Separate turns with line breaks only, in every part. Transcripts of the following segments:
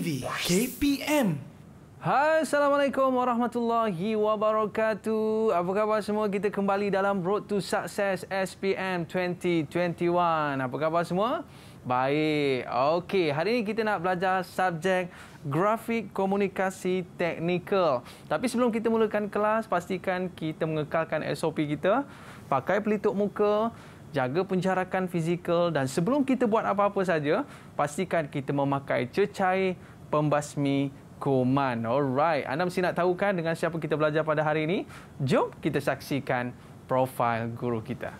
TV KPM.
Hai, Assalamualaikum warahmatullahi wabarakatuh. Apa khabar semua? Kita kembali dalam Road to Success SPM 2021. Apa khabar semua? Baik. Okey, hari ini kita nak belajar subjek grafik komunikasi teknikal. Tapi sebelum kita mulakan kelas, pastikan kita mengekalkan SOP kita. Pakai pelitup muka, jaga penjarakan fizikal, dan sebelum kita buat apa-apa saja, pastikan kita memakai cecair pembasmi kuman. Alright, anda mesti nak tahu kan dengan siapa kita belajar pada hari ini? Jom kita saksikan profil guru kita.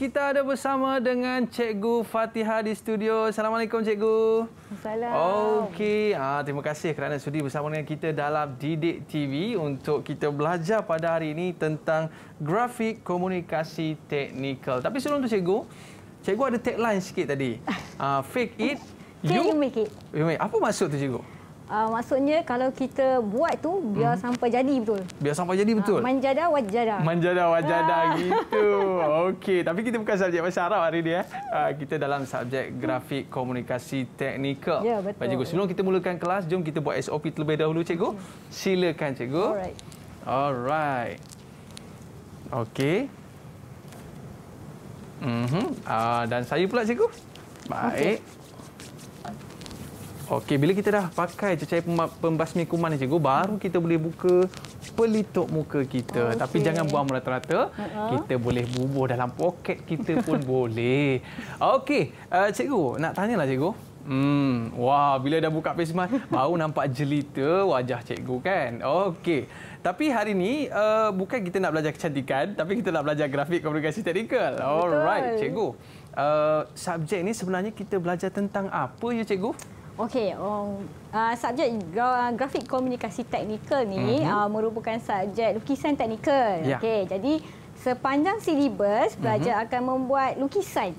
Kita ada bersama dengan Cikgu Fatihah di studio. Assalamualaikum Cikgu.
Assalamualaikum.
Okey, terima kasih kerana sudi bersama dengan kita dalam Didik TV untuk kita belajar pada hari ini tentang grafik komunikasi teknikal. Tapi sebelum tu Cikgu ada tagline sikit tadi. Fake it,
you make it.
Apa maksud tu Cikgu?
Maksudnya kalau kita buat tu biar sampai jadi betul.
Biar sampai jadi betul.
Manjada wajada.
Manjada wajada gitu. Okey, tapi kita bukan subjek bahasa Arab hari ni kita dalam subjek grafik komunikasi teknikal.
Ya, betul.
Baik Cikgu, sebelum kita mulakan kelas, jom kita buat SOP terlebih dahulu Cikgu. Silakan Cikgu. Alright. Okey. Dan saya pula Cikgu. Baik. Okey, bila kita dah pakai cecair pembasmi kuman ni Cikgu, baru kita boleh buka pelitup muka kita. Tapi jangan buang merata-rata. Kita boleh bubuh dalam poket kita pun boleh. Okey, Cikgu, nak tanyalah Cikgu. Wah, bila dah buka face mask, baru nampak jelita wajah Cikgu kan? Okey. Tapi hari ni bukan kita nak belajar kecantikan, tapi kita nak belajar grafik komunikasi teknikal. Alright, Cikgu. Subjek ni sebenarnya kita belajar tentang apa ya Cikgu?
Okey, subjek grafik komunikasi teknikal ni merupakan subjek lukisan teknikal.
Ya.
Okey, jadi sepanjang silibus pelajar akan membuat lukisan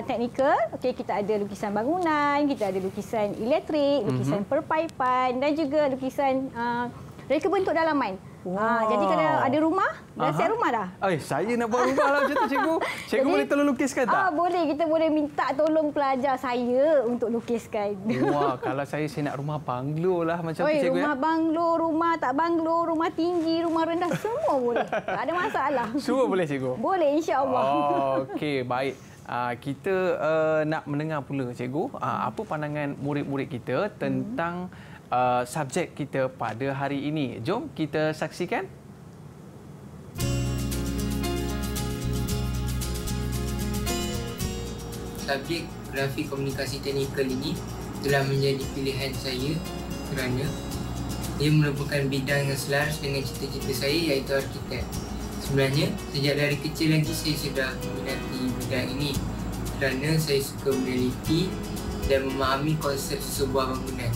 teknikal. Okey, kita ada lukisan bangunan, kita ada lukisan elektrik, lukisan perpaipan dan juga lukisan reka bentuk dalaman. Jadi kalau ada rumah, dah siap rumah dah.
Saya nak buat rumah lah macam tu Cikgu. Cikgu boleh tolong lukiskan tak?
Boleh, kita boleh minta tolong pelajar saya untuk lukiskan.
Wah, kalau saya nak rumah banglo lah macam tu Cikgu.
Rumah banglo, rumah tak banglo, rumah tinggi, rumah rendah, semua boleh. Tak ada masalah.
Semua boleh Cikgu?
Boleh, insya-Allah.
Okey, baik. Kita nak mendengar pula Cikgu, apa pandangan murid-murid kita tentang subjek kita pada hari ini. Jom kita saksikan.
Subjek grafik komunikasi teknikal ini telah menjadi pilihan saya kerana ia merupakan bidang yang selaras dengan cita-cita saya, iaitu arkitek. Sebenarnya, sejak dari kecil lagi saya sudah meminati bidang ini kerana saya suka meneliti dan memahami konsep sesebuah bangunan.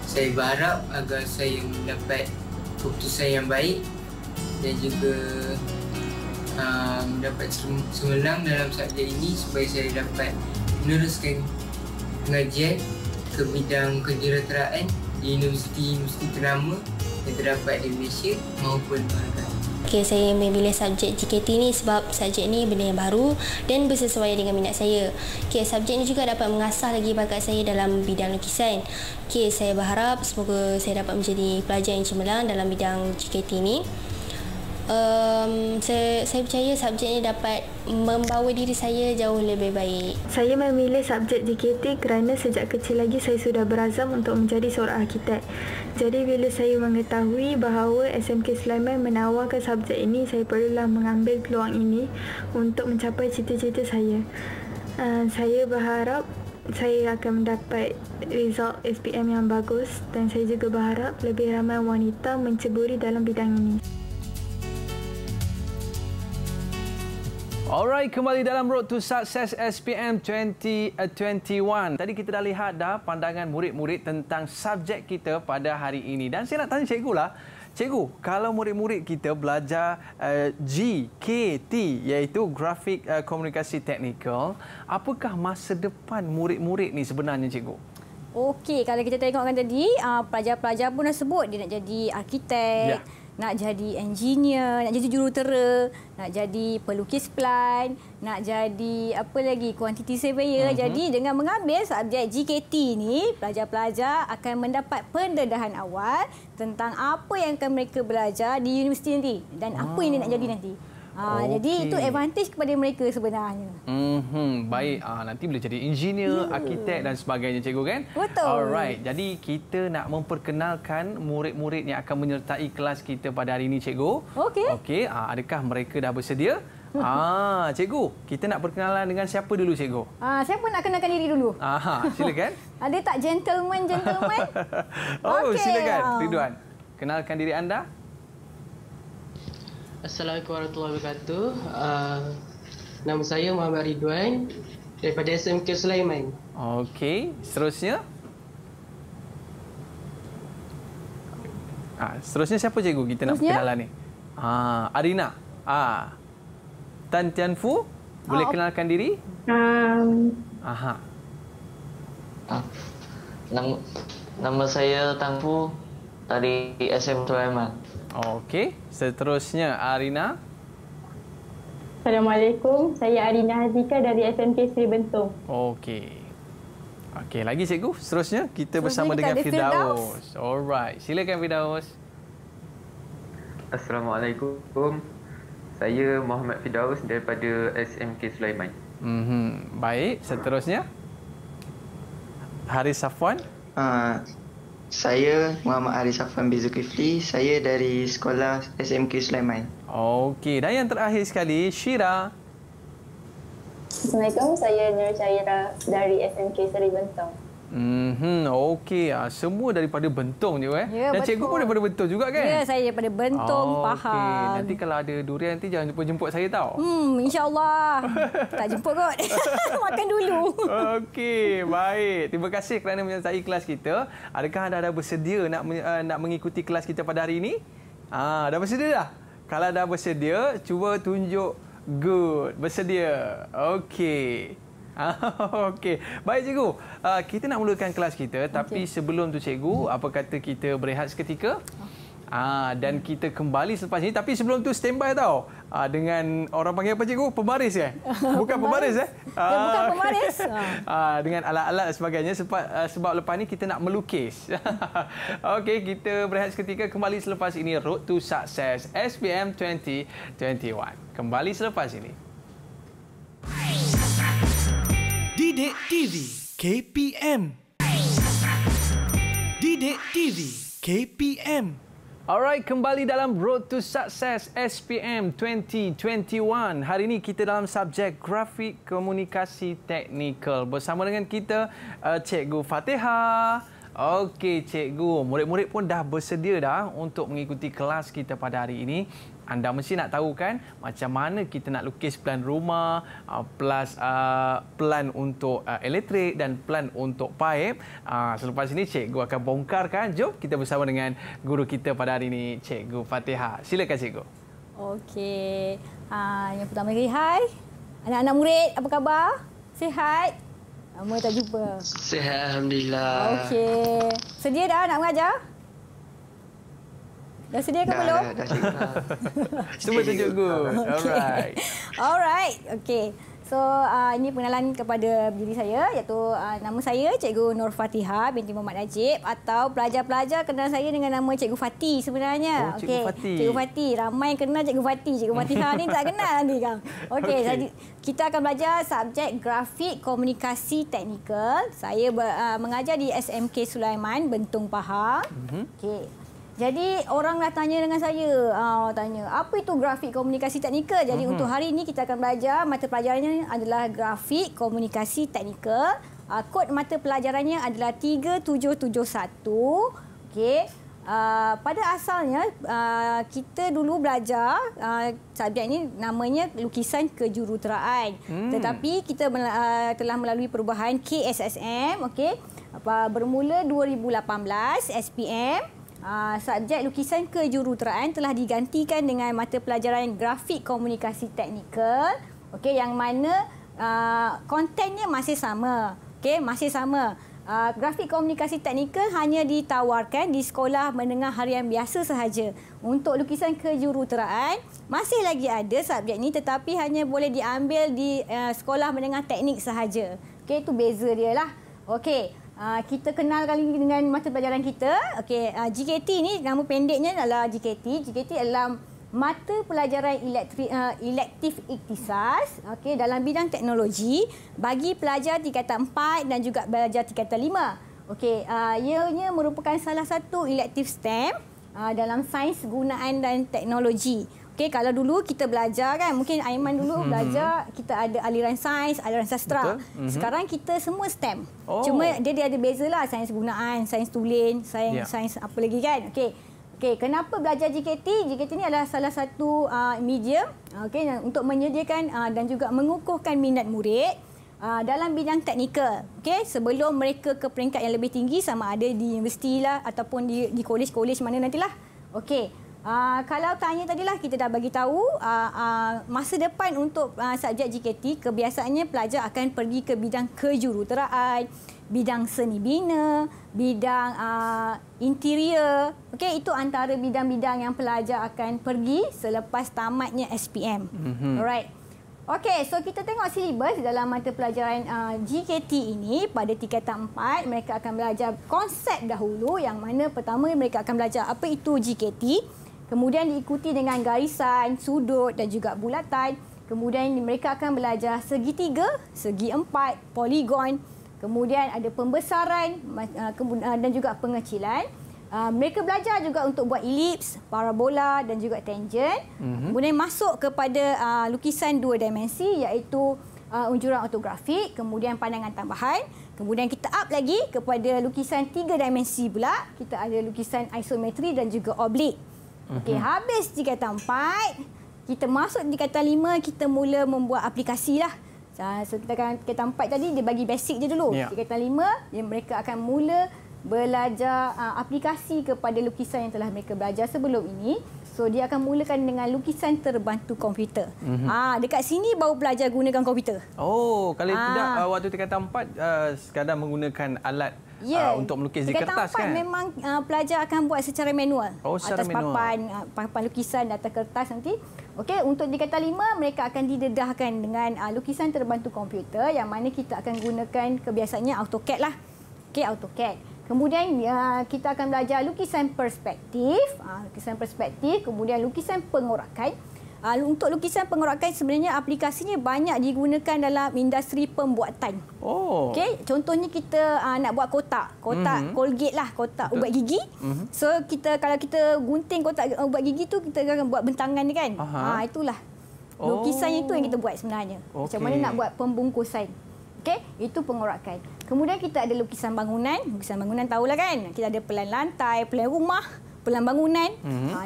Saya berharap agar saya mendapat keputusan yang baik dan juga mendapat cemerlang dalam subjek ini supaya saya dapat meneruskan pengajian ke bidang kejuruteraan di universiti-universiti ternama yang terdapat di Malaysia maupun luar negara.
Okay, saya memilih subjek JKT ni sebab subjek ni benda yang baru dan bersesuaian dengan minat saya. Okay, subjek ni juga dapat mengasah lagi bakat saya dalam bidang lukisan. Okay, saya berharap semoga saya dapat menjadi pelajar yang cemerlang dalam bidang JKT ni. Saya percaya subjek ini dapat membawa diri saya jauh lebih baik.
Saya memilih subjek JKT kerana sejak kecil lagi saya sudah berazam untuk menjadi seorang arkitek. Jadi bila saya mengetahui bahawa SMK Sulaiman menawarkan subjek ini, saya perlulah mengambil peluang ini untuk mencapai cita-cita saya. Saya berharap saya akan mendapat result SPM yang bagus dan saya juga berharap lebih ramai wanita menceburi dalam bidang ini.
Alright, kembali dalam Road to Success SPM 2021. Tadi kita dah lihat pandangan murid-murid tentang subjek kita pada hari ini. Dan saya nak tanya cikgu lah. Cikgu, kalau murid-murid kita belajar GKT, iaitu Grafik Komunikasi Teknikal, apakah masa depan murid-murid ni sebenarnya, cikgu?
Okey, kalau kita tengokkan tadi, pelajar-pelajar pun dah sebut dia nak jadi arkitek. Ya. Nak jadi engineer, nak jadi jurutera, nak jadi pelukis plan, nak jadi apa lagi, quantity surveyor. Jadi dengan mengambil subjek GKT ni, pelajar-pelajar akan mendapat pendedahan awal tentang apa yang akan mereka belajar di universiti nanti dan apa yang dia nak jadi nanti. Jadi itu advantage kepada mereka sebenarnya.
Baik, nanti boleh jadi engineer, arkitek dan sebagainya, cikgu kan?
Betul.
Alright, jadi kita nak memperkenalkan murid-murid yang akan menyertai kelas kita pada hari ini, cikgu. Okey, adakah mereka dah bersedia? Cikgu, kita nak perkenalan dengan siapa dulu, cikgu?
Siapa nak kenalkan diri dulu?
Silakan.
Ada tak gentleman?
Silakan, Ridwan. Kenalkan diri anda.
Assalamualaikum warahmatullahi wabarakatuh. Nama saya Muhammad Ridwan daripada SMK Sulaiman.
Okey, seterusnya? Seterusnya siapa, cikgu? Kita nak perkenalan ni. Arina. Tan Tian Fu, boleh kenalkan diri?
Nama saya Tan Fu dari SM Sulaiman.
Okey, seterusnya Arina.
Assalamualaikum, saya Arina Hazika dari SMK Seri Bentung.
Okey, lagi cikgu. Seterusnya kita bersama dengan Firdaus. Alright, silakan Firdaus.
Assalamualaikum. Saya Muhammad Firdaus daripada SMK Sulaiman.
Baik, seterusnya Haris Safwan.
Saya Muhammad Haris Safwan bin Zulkifli. Saya dari sekolah SMK Sulaiman.
Okey, dan yang terakhir sekali, Syira.
Assalamualaikum, saya Nur Syaira dari SMK Seri Bentung.
Okey, semua daripada Bentung je
Ya,
dan
betul.
cikgu pun daripada Bentung juga kan?
Ya, saya daripada Bentung, Pahang.
Okey, nanti kalau ada durian nanti jangan lupa jemput saya tau.
InsyaAllah. Tak jemput kot. Makan dulu.
Okey, baik. Terima kasih kerana menyertai kelas kita. Adakah anda dah bersedia nak mengikuti kelas kita pada hari ini? Dah bersedia dah? Kalau dah bersedia, cuba tunjuk good. Bersedia. Okey. Okey. Baik, cikgu. Kita nak mulakan kelas kita. Tapi sebelum tu, cikgu, apa kata kita berehat seketika? Dan kita kembali selepas ini. Tapi sebelum tu, standby tau. Dengan orang panggil apa, cikgu? Pembaris Bukan pembaris
Bukan pembaris.
Dengan alat-alat dan sebagainya. Sebab lepas ni kita nak melukis. Okey, kita berehat seketika. Kembali selepas ini. Road to Success SPM 2021. Kembali selepas ini.
Didik TV KPM. Didik TV KPM.
Alright, kembali dalam Road to Success SPM 2021. Hari ini kita dalam subjek Grafik Komunikasi Teknikal. Bersama dengan kita Cikgu Fatihah. Okey, cikgu. Murid-murid pun dah bersedia dah untuk mengikuti kelas kita pada hari ini. Anda mesti nak tahu kan macam mana kita nak lukis plan rumah, plus plan untuk elektrik dan plan untuk paip. Selepas ini cikgu akan bongkarkan. Jom kita bersama dengan guru kita pada hari ini, Cikgu Fatihah. Silakan, cikgu.
Okey. Yang pertama kali, hai. Anak-anak murid, apa khabar? Sihat? Lama tak jumpa.
Sihat, alhamdulillah.
Okey. Sedia dah nak mengajar? Dah sedia ke belum?
Dah sedia.
Cuba tunjuk good.
Alright. Okey. So, ini pengenalan kepada diri saya, iaitu nama saya Cikgu Nur Fatihah binti Muhammad Najib, atau pelajar-pelajar kenal saya dengan nama Cikgu Fatih sebenarnya.
Cikgu Fatih.
Cikgu Fatih. Ramai yang kenal Cikgu Fatih. Cikgu Fatihah ni tak kenal nanti, Kang. Okey, jadi kita akan belajar subjek Grafik Komunikasi Teknikal. Saya mengajar di SMK Sulaiman, Bentung, Pahang. Okey. Jadi orang dah tanya dengan saya, tanya apa itu grafik komunikasi teknikal. Jadi untuk hari ini kita akan belajar mata pelajarannya adalah grafik komunikasi teknikal. Kod mata pelajarannya adalah 3771. Okey. pada asalnya kita dulu belajar subjek ini namanya lukisan kejuruteraan. Tetapi kita telah melalui perubahan KSSM, okey. Bermula 2018 SPM, subjek lukisan kejuruteraan telah digantikan dengan mata pelajaran grafik komunikasi teknikal, okey, yang mana kontennya masih sama. Okey, masih sama. Grafik komunikasi teknikal hanya ditawarkan di sekolah menengah harian biasa sahaja. Untuk lukisan kejuruteraan masih lagi ada subjek ini, tetapi hanya boleh diambil di sekolah menengah teknik sahaja. Okey, itu beza dia lah. Okey, kita kenal kali ini dengan mata pelajaran kita. Okey, GKT ni nama pendeknya adalah GKT. GKT adalah mata pelajaran elektif ikhtisas, okey, dalam bidang teknologi bagi pelajar tingkatan 4 dan juga pelajar tingkatan 5. Okey, ianya merupakan salah satu elektif STEM dalam sains gunaan dan teknologi. Okey, kalau dulu kita belajar kan, mungkin Aiman dulu belajar kita ada aliran sains, aliran sastra. Sekarang kita semua STEM. Cuma dia ada bezalah, sains gunaan, sains tulen, sains apa lagi kan. Okey, kenapa belajar JKT? JKT ni adalah salah satu medium untuk menyediakan dan juga mengukuhkan minat murid dalam bidang teknikal. Okey, sebelum mereka ke peringkat yang lebih tinggi, sama ada di universiti lah ataupun di kolej-kolej mana nantilah. Okey, kalau tanya tadilah, kita dah bagi tahu masa depan untuk subjek JKT kebiasaannya pelajar akan pergi ke bidang kejuruteraan, bidang seni bina, bidang interior. Okey, itu antara bidang-bidang yang pelajar akan pergi selepas tamatnya SPM. Alright. Okey, so kita tengok silibus dalam mata pelajaran GKT ini. Pada tingkatan 4, mereka akan belajar konsep dahulu, yang mana pertama mereka akan belajar apa itu GKT. Kemudian diikuti dengan garisan, sudut dan juga bulatan. Kemudian mereka akan belajar segitiga, segi empat, poligon. Kemudian ada pembesaran dan juga pengecilan. Mereka belajar juga untuk buat elips, parabola dan juga tangent. Kemudian masuk kepada lukisan 2 dimensi, iaitu unjuran ortografik, kemudian pandangan tambahan. Kemudian kita up lagi kepada lukisan 3 dimensi pula. Kita ada lukisan isometri dan juga oblik. Okey, habis tingkatan 4, kita masuk tingkatan 5, kita mula membuat aplikasi lah. So, tingkatan 4 tadi dia bagi basic je dulu. Tingkatan 5, mereka akan mula belajar aplikasi kepada lukisan yang telah mereka belajar sebelum ini. So, dia akan mulakan dengan lukisan terbantu komputer. Dekat sini baru belajar gunakan komputer.
Oh, kalau tidak waktu tingkatan 4 sekadar menggunakan alat untuk melukis di kertas kan?
Memang pelajar akan buat secara manual.
Secara
atas
manual.
papan lukisan atas kertas nanti. Okey, untuk tingkatan 5 mereka akan didedahkan dengan lukisan terbantu komputer, yang mana kita akan gunakan kebiasaannya AutoCAD lah. Okey, AutoCAD. Kemudian kita akan belajar lukisan perspektif, kemudian lukisan pengorakan. Untuk lukisan pengorakan sebenarnya aplikasinya banyak digunakan dalam industri pembuatan. Okey, contohnya kita nak buat kotak Colgate lah, kotak ubat gigi. So kalau kita gunting kotak ubat gigi tu, kita akan buat bentangan dia kan. Itulah lukisan itu yang kita buat sebenarnya. Macam mana nak buat pembungkusan. Okey, itu pengorakan. Kemudian kita ada lukisan bangunan. Lukisan bangunan tahulah kan. Kita ada pelan lantai, pelan rumah, pelan bangunan.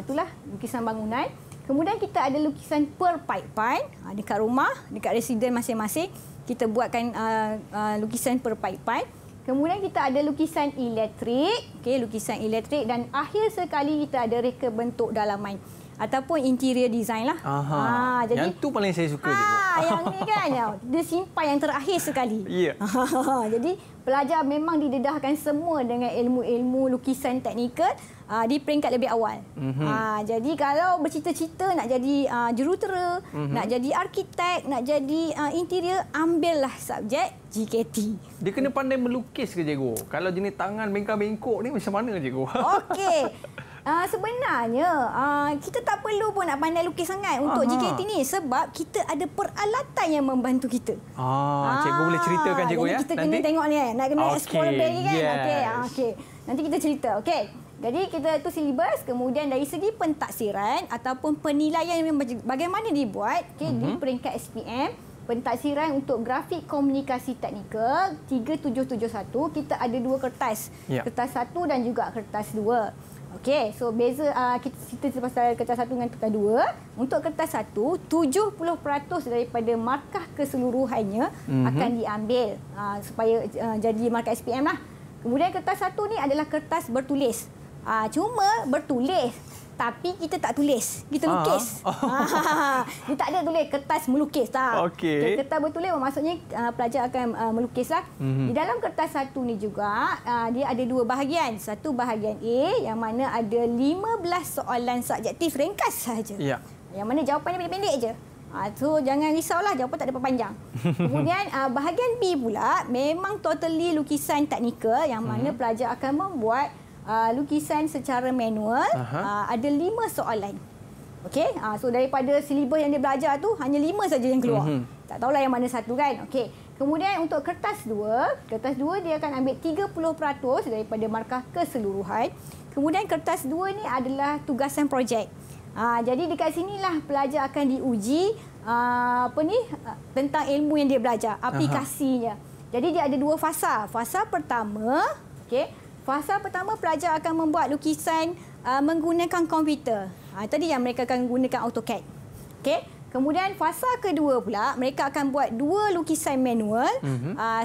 Itulah lukisan bangunan. Kemudian kita ada lukisan perpaipan. Dekat rumah, dekat residen masing-masing, kita buatkan lukisan perpaipan. Kemudian kita ada lukisan elektrik. Okey, lukisan elektrik. Dan akhir sekali kita ada reka bentuk dalaman ataupun interior design lah.
Jadi yang tu paling saya suka.
Yang ni kan, dia simpan yang terakhir sekali. Jadi pelajar memang didedahkan semua dengan ilmu-ilmu lukisan teknikal di peringkat lebih awal. Jadi kalau bercita-cita nak jadi jurutera, nak jadi arkitek, nak jadi interior, ambillah subjek JKT.
Dia kena pandai melukis ke cikgu? Kalau jenis tangan bengkak-bengkok ni macam mana cikgu?
Okey. Sebenarnya kita tak perlu pun nak pandai lukis sangat untuk JKT ni, sebab kita ada peralatan yang membantu kita.
Cikgu boleh ceritakan cikgu ya?
Kita kena tengok ni, nak kena explore lebih kan. Okey. Nanti kita cerita. Okey. Jadi kita tu silibus, kemudian dari segi pentaksiran ataupun penilaian bagaimana dibuat, di peringkat SPM, pentaksiran untuk grafik komunikasi teknikal 3771, kita ada 2 kertas. Kertas 1 dan juga kertas 2. Okey, so beza kita pasal kertas 1 dengan kertas 2. Untuk kertas 1, 70% daripada markah keseluruhannya akan diambil supaya jadi markah SPM lah. Kemudian kertas 1 ni adalah kertas bertulis. Cuma bertulis tapi kita tak tulis, kita lukis. Dia tak ada tulis kertas melukis tak.
Okey.
Kertas bertulis maksudnya pelajar akan melukislah. Di dalam kertas 1 ni juga dia ada 2 bahagian. Satu bahagian A yang mana ada 15 soalan subjektif ringkas sahaja.
Ya.
Yang mana jawapannya pendek-pendek je. So jangan risaulah, jawapan tak ada panjang. Kemudian bahagian B pula memang totally lukisan teknikal yang mana pelajar akan membuat lukisan secara manual. Ada 5 soalan. Okey, so daripada silibus yang dia belajar tu hanya 5 saja yang keluar. Tak tahulah yang mana satu kan. Okey. Kemudian untuk kertas 2 dia akan ambil 30% daripada markah keseluruhan. Kemudian kertas 2 ni adalah tugasan projek. Jadi dekat sinilah pelajar akan diuji tentang ilmu yang dia belajar, aplikasinya. Jadi dia ada 2 fasa. Fasa pertama, okey. Fasa pertama pelajar akan membuat lukisan menggunakan komputer. Tadi yang mereka akan gunakan AutoCAD. Okey. Kemudian fasa kedua pula mereka akan buat 2 lukisan manual.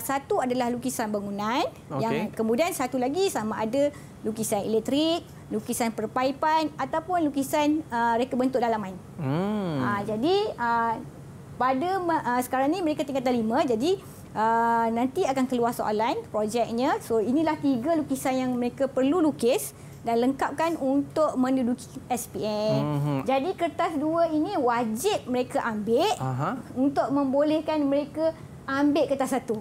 Satu adalah lukisan bangunan, yang kemudian satu lagi sama ada lukisan elektrik, lukisan perpaipan ataupun lukisan reka bentuk dalaman. Jadi pada sekarang ni mereka tingkatan 5, jadi nanti akan keluar soalan projeknya. So inilah 3 lukisan yang mereka perlu lukis dan lengkapkan untuk menduduki SPM. Jadi kertas 2 ini wajib mereka ambil untuk membolehkan mereka ambil kertas 1.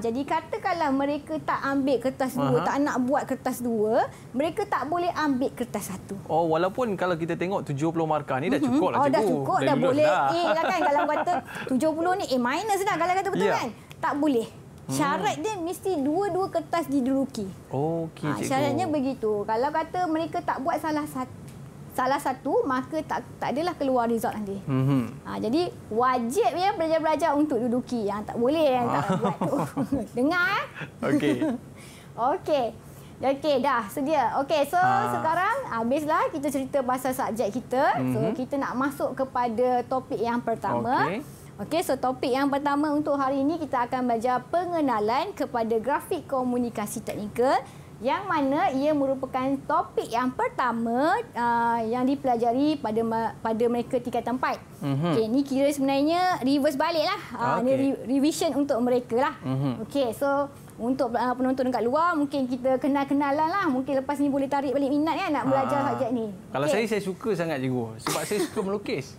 Jadi katakanlah mereka tak ambil kertas 2, tak nak buat kertas 2, mereka tak boleh ambil kertas 1.
Walaupun kalau kita tengok 70 markah ni dah cukup lah, cikgu.
Dah cukup, dah boleh A lah kan. Kalau kata 70 ni A minus dah, kalau kata betul kan. Tak boleh. Syarat dia mesti 2 kertas diduduki.
Okey, cikgu.
Syaratnya begitu. Kalau kata mereka tak buat salah satu, maka tak adalah keluar result nanti. Jadi wajib ya belajar-belajar untuk duduki. Yang tak boleh yang tak buat tu. Dengar?
Okey.
Okey, dah sedia. Okey, so sekarang habislah kita cerita pasal subjek kita. So kita nak masuk kepada topik yang pertama. Okey, so topik yang pertama untuk hari ini kita akan belajar pengenalan kepada grafik komunikasi teknikal, yang mana ia merupakan topik yang pertama yang dipelajari pada mereka tingkatan 4. Okey, ni kira sebenarnya reverse balik lah. Ini revision untuk mereka lah. Okey, so untuk penonton dekat luar mungkin kita kenal-kenalan lah. Mungkin lepas ni boleh tarik balik minat kan nak belajar subjek ni.
Kalau saya suka sangat cikgu. Sebab saya suka melukis.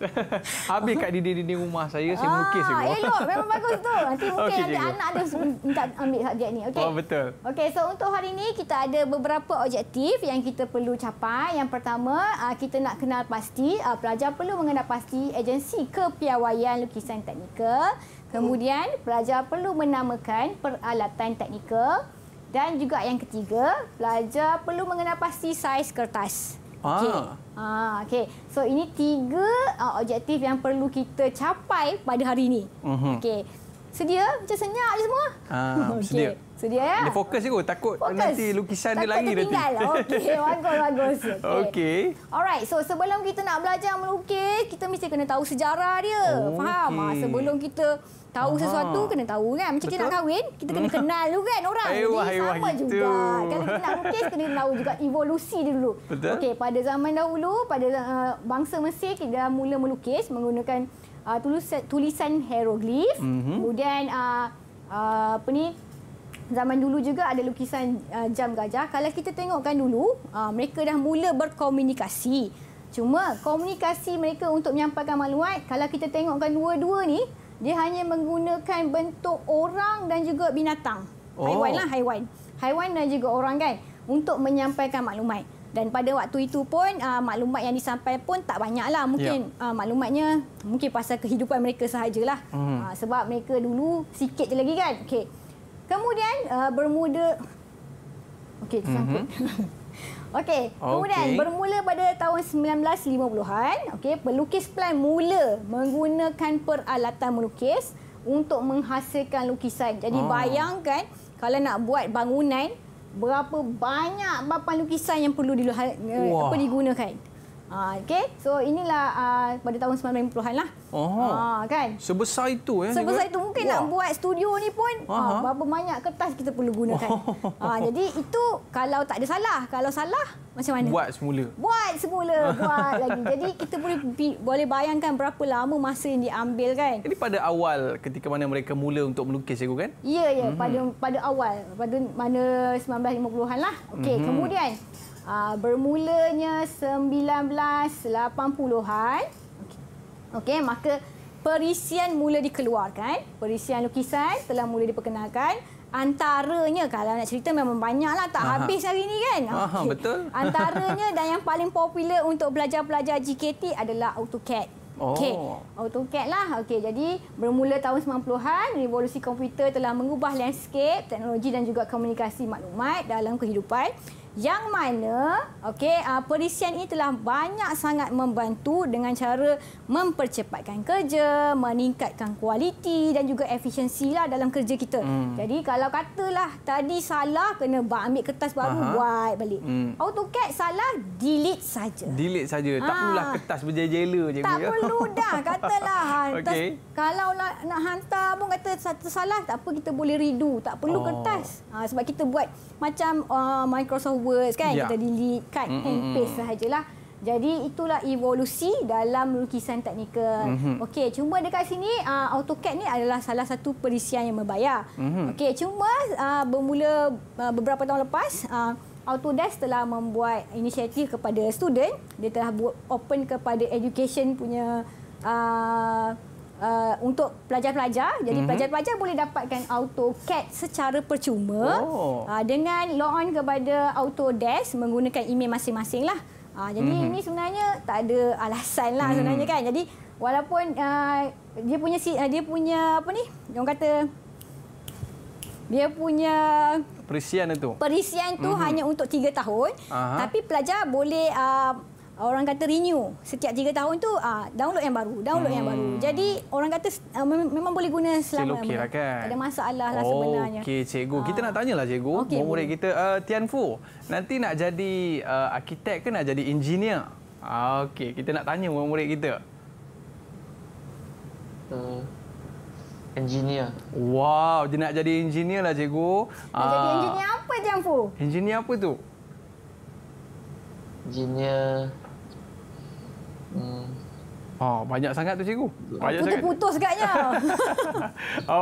Habis kat dinding-dinding rumah saya melukis cikgu.
Elok, memang bagus tu. Nanti mungkin nanti anak dia minta ambil subjek ni. Okey.
Betul.
Okey, so untuk hari ni kita ada beberapa objektif yang kita perlu capai. Yang pertama, kita nak kenal pasti, pelajar perlu mengenal pasti agensi kepiawaian lukisan teknikal. Kemudian, pelajar perlu menamakan peralatan teknikal. Dan juga yang ketiga, pelajar perlu mengenal pasti saiz kertas. Okey. So, ini 3 objektif yang perlu kita capai pada hari ini. Okey. Sedia? Macam senyap je semua?
Sedia.
Sedia ya?
Dia fokus je kot. Takut nanti lukisan dia lari nanti.
Okey, bagus.
Okey.
Alright, so sebelum kita nak belajar melukis, kita mesti kena tahu sejarah dia. Faham? Sebelum kita tahu sesuatu, kena tahu kan. Macam kita nak kahwin, kita kena kenal dulu kan orang. Jadi sama gitu juga. Kalau kita nak lukis, kena tahu juga evolusi dia dulu. Okey, pada zaman dahulu, pada bangsa Mesir, kita mula melukis menggunakan tulisan hieroglif. Kemudian zaman dulu juga ada lukisan jam gajah. Kalau kita tengokkan dulu, mereka dah mula berkomunikasi. Cuma komunikasi mereka untuk menyampaikan maklumat, kalau kita tengokkan dua-dua ni, dia hanya menggunakan bentuk orang dan juga binatang. Haiwan lah, haiwan dan juga orang kan, untuk menyampaikan maklumat. Dan pada waktu itu pun maklumat yang disampaikan pun tak banyaklah. Mungkin maklumatnya mungkin pasal kehidupan mereka sahajalah. Sebab mereka dulu sikit je lagi kan. Okey. Kemudian bermula tersangkut. Okey. Kemudian bermula pada tahun 1950-an, okey, pelukis plan mula menggunakan peralatan melukis untuk menghasilkan lukisan. Jadi bayangkan kalau nak buat bangunan, berapa banyak papan lukisan yang perlu digunakan. Okey, so inilah pada tahun 90-an lah. Kan?
Sebesar itu
Sebesar itu mungkin nak buat studio ni pun berapa banyak kertas kita perlu gunakan. Jadi itu kalau tak ada salah. Kalau salah macam mana?
Buat semula lagi. Jadi kita boleh bayangkan berapa lama masa yang diambil kan. Jadi pada awal ketika mana mereka mula untuk melukis cikgu kan?
Ya, pada awal pada mana 1950-an lah. Okey, kemudian bermulanya 1980-an. Okey, maka perisian mula dikeluarkan. Perisian lukisan telah mula diperkenalkan. Antaranya, kalau nak cerita memang banyaklah, tak habis hari ni kan.
Betul.
Antaranya dan yang paling popular untuk pelajar-pelajar GKT adalah AutoCAD. Okey, AutoCAD lah. Okey, jadi bermula tahun 90-an, revolusi komputer telah mengubah landscape teknologi dan juga komunikasi maklumat dalam kehidupan. Yang mana perisian ini telah banyak sangat membantu dengan cara mempercepatkan kerja, meningkatkan kualiti dan juga efisiensi lah dalam kerja kita. Jadi kalau katalah tadi salah, kena ambil kertas baru buat balik. AutoCAD salah, delete saja.
Tak perlulah kertas berjela-jela je.
Tak perlu dah, katalah. Kalau nak hantar pun kata satu salah, tak apa, kita boleh redo. Tak perlu kertas. Sebab kita buat macam Microsoft Word kan, kita delete, cut and paste sahajalah. Jadi itulah evolusi dalam lukisan teknikal. Okey, cuma dekat sini AutoCAD ni adalah salah satu perisian yang berbayar. Okey, cuma bermula beberapa tahun lepas Autodesk telah membuat inisiatif kepada student. Dia telah open kepada education punya untuk pelajar-pelajar. Jadi pelajar-pelajar boleh dapatkan AutoCAD secara percuma dengan log on kepada Autodesk menggunakan email masing-masing lah. Jadi ini sebenarnya tak ada alasan lah sebenarnya kan. Jadi walaupun dia punya apa ni? Orang kata dia punya
perisian tu
hanya untuk 3 tahun. Tapi pelajar boleh orang kata renew setiap 3 tahun tu download yang baru. Jadi orang kata memang boleh guna selama
lah kan.
ada masalah lah sebenarnya.
Okey cikgu, kita nak tanyalah cikgu, murid kita Tian Fu nanti nak jadi arkitek ke nak jadi engineer? Okey, kita nak tanya murid kita.
Engineer.
Wow, dia nak jadi engineer lah cikgu.
Nak jadi engineer apa Tian Fu?
Engineer apa tu?
Engineer
banyak sangat tu cikgu.
Putus-putus agaknya.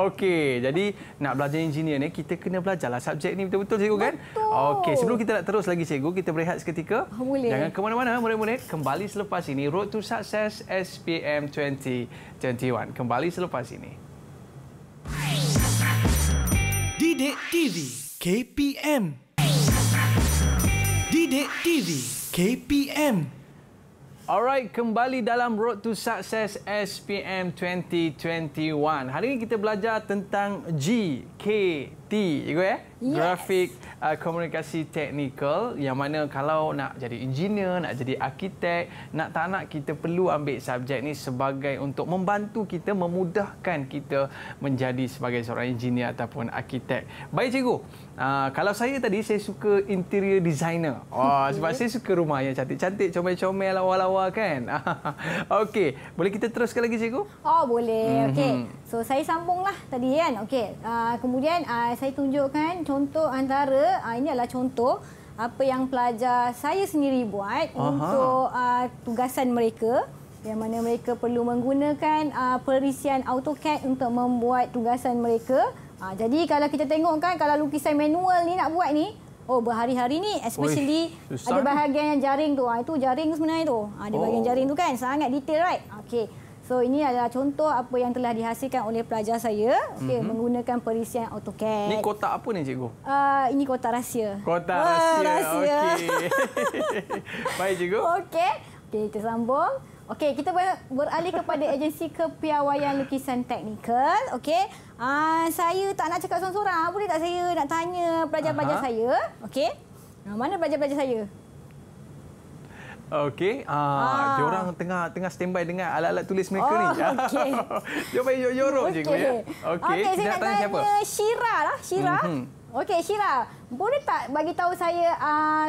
Okey, jadi nak belajar engineer ni kita kena belajarlah subjek ni betul-betul cikgu kan? Okey, sebelum kita nak terus lagi cikgu, kita berehat seketika.
Boleh.
Jangan ke mana-mana murid-murid, kembali selepas ini Road to Success SPM 2021. Kembali selepas ini.
Didik TV KPM. Didik TV KPM.
Alright, kembali dalam Road to Success SPM 2021. Hari ini kita belajar tentang GKT, cikgu ya?
Yes.
Grafik Komunikasi Teknikal, yang mana kalau nak jadi engineer, nak jadi arkitek, tak nak kita perlu ambil subjek ni sebagai untuk membantu kita, memudahkan kita menjadi sebagai seorang engineer ataupun arkitek. Baik cikgu, kalau saya tadi saya suka interior designer. Sebab saya suka rumah yang cantik-cantik, comel-comel, lawa-lawa kan. Okey, boleh kita teruskan lagi cikgu?
Boleh. Okey. So saya sambunglah tadi kan. Okey. Kemudian saya tunjukkan contoh antara ini adalah contoh apa yang pelajar saya sendiri buat untuk tugasan mereka, yang mana mereka perlu menggunakan perisian AutoCAD untuk membuat tugasan mereka. Jadi kalau kita tengok kan, kalau lukisan manual ni nak buat ni, berhari-hari ni, especially ada bahagian yang jaring tu. Itu jaring sebenarnya tu. Ada bahagian jaring tu kan, sangat detail, right? Okey. So ini adalah contoh apa yang telah dihasilkan oleh pelajar saya menggunakan perisian AutoCAD.
Ini kotak apa ni cikgu?
Ini kotak rahsia.
Kotak rahsia. Okey. Baik cikgu.
Okey, kita sambung. Okey, kita beralih kepada agensi kepiawaian lukisan teknikal. Okey. Saya tak nak cakap seorang-seorang. Boleh tak saya nak tanya pelajar-pelajar saya? Okey. Mana pelajar-pelajar saya?
Okey, diorang tengah standby dengan alat-alat tulis mereka ni.
Okey.
Dia main jorok-jorok cikgu ya. Okey,
saya nak tanya siapa? Syira lah, Syira. Okey, Syira, boleh tak bagi tahu saya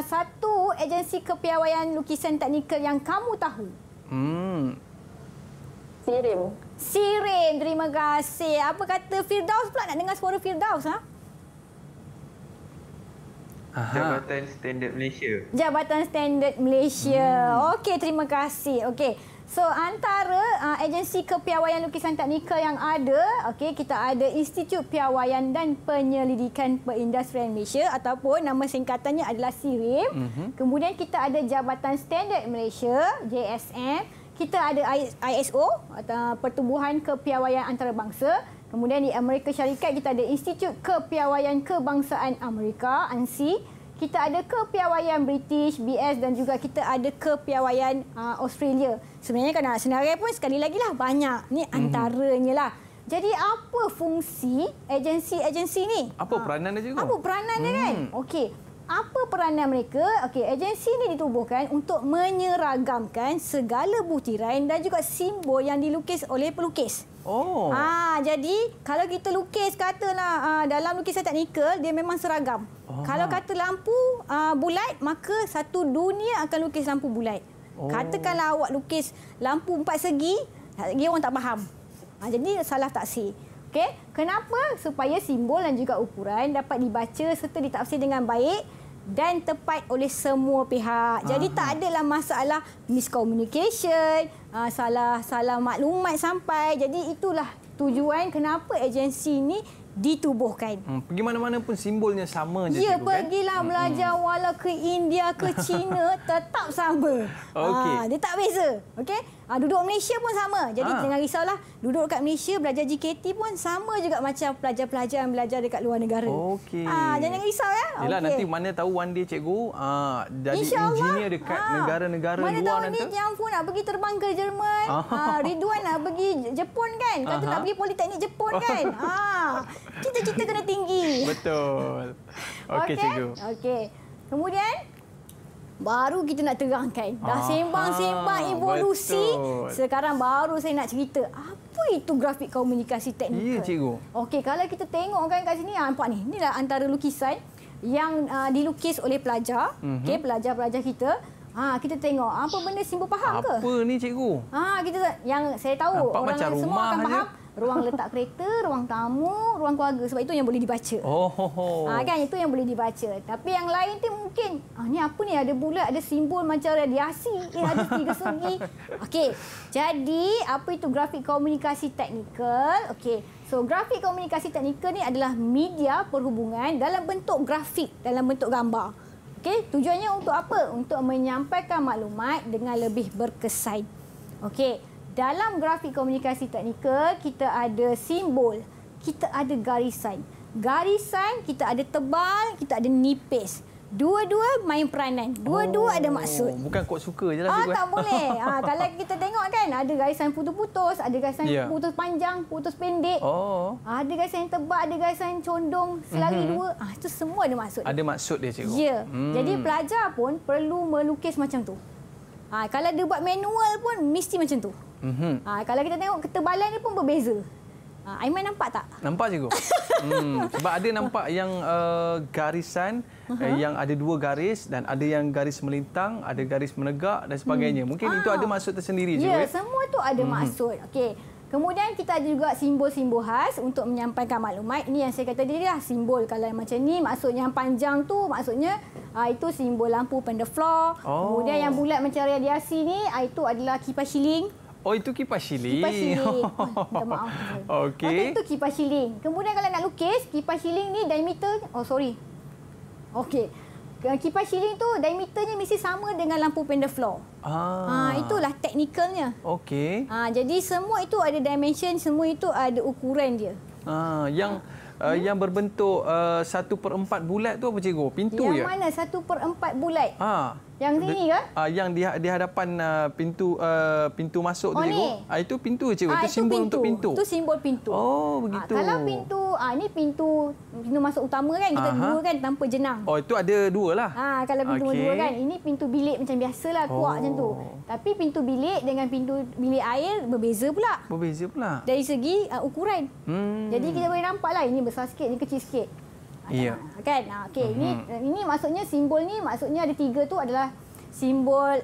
satu agensi kepiawaian lukisan teknikal yang kamu tahu? Sirim, terima kasih. Apa kata Firdaus pula? Nak dengar suara Firdaus, ha?
Jabatan Standard Malaysia.
Jabatan Standard Malaysia. Okey, terima kasih. Okey. So, antara agensi kepiawaian lukisan teknikal yang ada, okey, kita ada Institut Piawaian dan Penyelidikan Perindustrian Malaysia ataupun nama singkatannya adalah SIRIM. Kemudian kita ada Jabatan Standard Malaysia, JSM. Kita ada ISO atau Pertubuhan Kepiawaian Antarabangsa. Kemudian di Amerika Syarikat kita ada Institut Kepiawaian Kebangsaan Amerika, ANSI. Kita ada kepiawaian British, BS dan juga kita ada kepiawaian Australia. Sebenarnya kalau nak senarai pun sekali lagi lah banyak. Ni antaranya lah. Jadi apa fungsi agensi-agensi ni?
Apa peranan dia juga?
Apa peranan dia kan? Okey. Apa peranan mereka? Okey, agensi ini ditubuhkan untuk menyeragamkan segala butiran dan juga simbol yang dilukis oleh pelukis. Jadi kalau kita lukis katalah dalam lukisan teknikal dia memang seragam. Kalau kata lampu bulat, maka satu dunia akan lukis lampu bulat. Katakanlah awak lukis lampu 4 segi, orang tak faham. Jadi salah taksir. Okey, kenapa? Supaya simbol dan juga ukuran dapat dibaca serta ditafsir dengan baik dan tepat oleh semua pihak. Jadi tak adalah masalah miscommunication, salah maklumat sampai. Jadi itulah tujuan kenapa agensi ini ditubuhkan.
Pergi mana-mana pun simbolnya sama je.
Ya,
cikgu,
pergilah kan? Belajar walau ke India, ke China, tetap sama. Dia tak beza. Okey? Duduk Malaysia pun sama. Jadi jangan risaulah. Duduk dekat Malaysia, belajar JKT pun sama juga macam pelajar-pelajar yang belajar dekat luar negara. Jangan risau ya.
Yelah, nanti mana tahu one day cikgu jadi engineer dekat negara-negara luar nanti.
Mana tahu ni Yang Fu nak pergi terbang ke Jerman. Ridwan nak pergi Jepun kan. Kata nak pergi Politeknik Jepun kan. Cita-cita kena tinggi.
Betul. Okey, cikgu.
Okey. Kemudian baru kita nak terangkan. Dah sembang-sembang evolusi. Betul. Sekarang baru saya nak cerita apa itu grafik komunikasi teknikal.
Ya, cikgu.
Okey, kalau kita tengok kan kat sini, nampak ni. Inilah antara lukisan yang dilukis oleh pelajar. Okey, pelajar-pelajar kita. Kita tengok apa benda simbol faham ke?
Apa ni cikgu?
Kita yang saya tahu
nampak
orang
macam
semua akan
je.
faham. Ruang letak kereta, ruang tamu, ruang keluarga. Sebab itu yang boleh dibaca. Kan itu yang boleh dibaca. Tapi yang lain tu mungkin, ni apa ni? Ada bulat, ada simbol macam radiasi. Ada 3 segi. Okey. Jadi, apa itu grafik komunikasi teknikal? Okey. So, grafik komunikasi teknikal ni adalah media perhubungan dalam bentuk grafik, dalam bentuk gambar. Okey. Tujuannya untuk apa? Untuk menyampaikan maklumat dengan lebih berkesan. Okey. Dalam grafik komunikasi teknikal, kita ada simbol, kita ada garisan. Garisan, kita ada tebal, kita ada nipis. Dua-dua main peranan. Dua-dua ada maksud.
Bukan kod suka je lah.
Tak boleh. Kalau kita tengok kan, ada garisan putus-putus, ada garisan putus panjang, putus pendek. Ada garisan yang tebal, ada garisan condong, selari dua. Itu semua ada maksud.
Ada maksud dia, cikgu.
Ya. Jadi pelajar pun perlu melukis macam tu. Kalau dia buat manual pun mesti macam tu. Kalau kita tengok ketebalan ni pun berbeza. Aiman nampak tak?
Nampak cikgu. Sebab ada nampak yang garisan yang ada 2 garis dan ada yang garis melintang, ada garis menegak dan sebagainya. Mungkin itu ada maksud tersendiri cikgu.
Ya, semua tu ada maksud. Okey. Kemudian kita ada juga simbol-simbol khas untuk menyampaikan maklumat. Ini yang saya kata tadi lah, simbol. Kalau macam ni maksudnya yang panjang tu maksudnya itu simbol lampu pen the floor. Kemudian yang bulat macam radiasi ni itu adalah kipas shilling.
Itu kipas shilling.
Kipas shilling. Minta maaf.
Okey.
Itu kipas shilling. Kemudian kalau nak lukis, kipas shilling ni diameter. Okey. Kipas shilling tu diameternya mesti sama dengan lampu pen the floor. Itulah teknikalnya.
Okey.
Jadi semua itu ada dimension, semua itu ada ukuran dia.
Yang berbentuk 1/4 bulat tu apa cikgu? Pintu
yang mana 1/4 bulat? Yang sini ke?
Yang di hadapan pintu masuk tu cikgu. Itu pintu cikgu. Itu simbol untuk pintu.
Itu simbol pintu.
Begitu.
Kalau pintu ni pintu masuk utama kan, kita dua kan tanpa jenang.
Itu ada 2 lah.
Kalau pintu dua kan, ini pintu bilik macam biasalah, kuat macam tu. Tapi pintu bilik dengan pintu bilik air berbeza pula. Dari segi ukuran. Jadi kita boleh nampaklah ini besar sikit, ini kecil sikit.
Ya.
Kan? Okey, ini maksudnya simbol ni maksudnya ada 3 tu adalah simbol